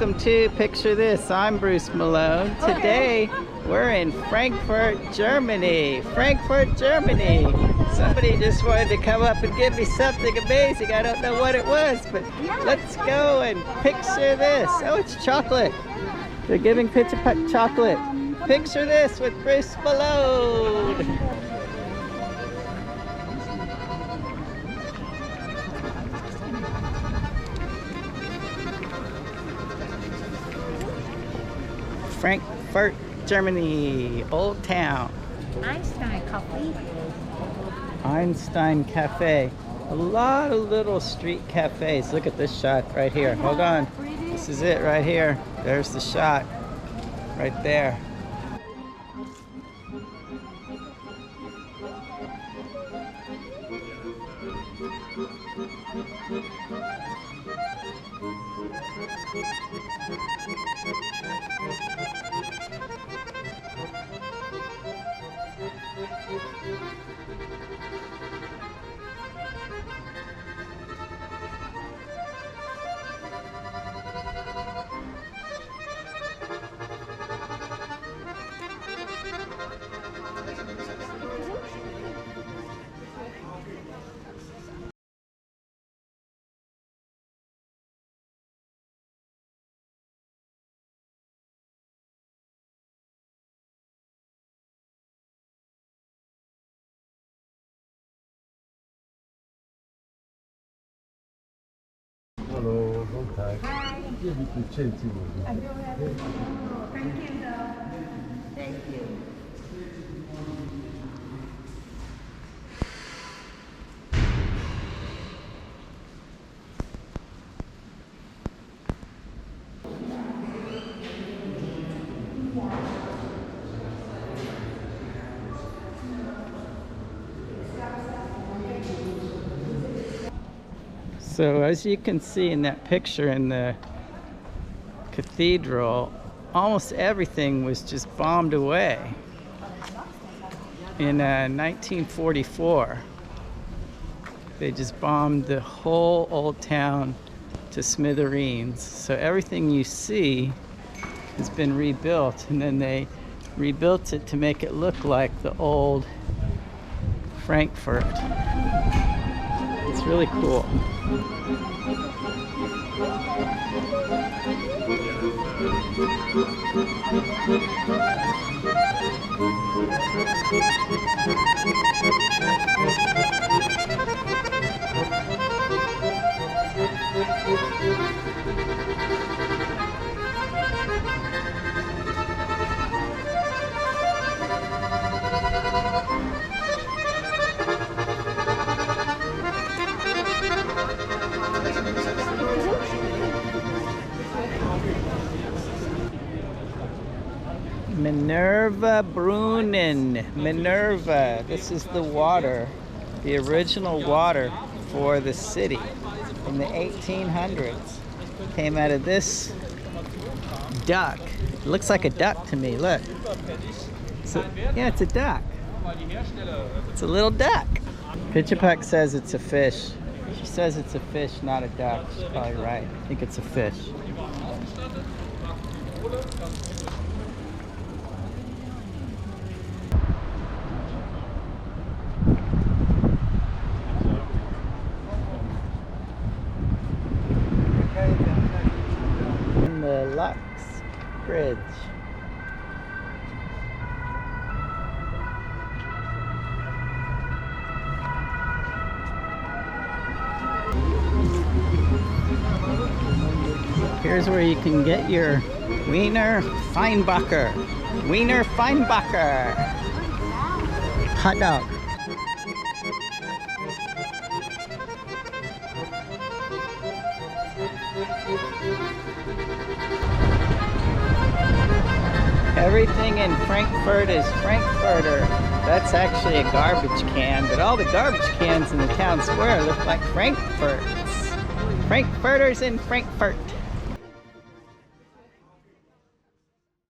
Welcome to Picture This. I'm Bruce Malone. Today we're in Frankfurt, Germany. Frankfurt, Germany. Somebody just wanted to come up and give me something amazing. I don't know what it was, but let's go and picture this. Oh, it's chocolate. They're giving Picture chocolate. Picture this with Bruce Malone. Frankfurt, Germany, Old Town. Einstein Coffee. Einstein Cafe. A lot of little street cafes. Look at this shot right here. Hold on. This is it right here. There's the shot right there. Hallo, guten Tag. Hier bitte Chelsea. Thank you. Thank you. So as you can see in that picture in the cathedral, almost everything was just bombed away. In 1944, they just bombed the whole old town to smithereens. So everything you see has been rebuilt, and then they rebuilt it to make it look like the old Frankfurt. It's really cool. Minerva Brunnen. Minerva. This is the water, the original water for the city in the 1800s. Came out of this duck. It looks like a duck to me. Look. Yeah, it's a duck. It's a little duck. Pitchapuck says it's a fish. She says it's a fish, not a duck. She's probably right. I think it's a fish. The Lux Bridge. Here's where you can get your Wiener Feinbacher. Wiener Feinbacher. Hot dog. Everything in Frankfurt is Frankfurter. That's actually a garbage can, but all the garbage cans in the town square look like Frankfurts. Frankfurters in Frankfurt.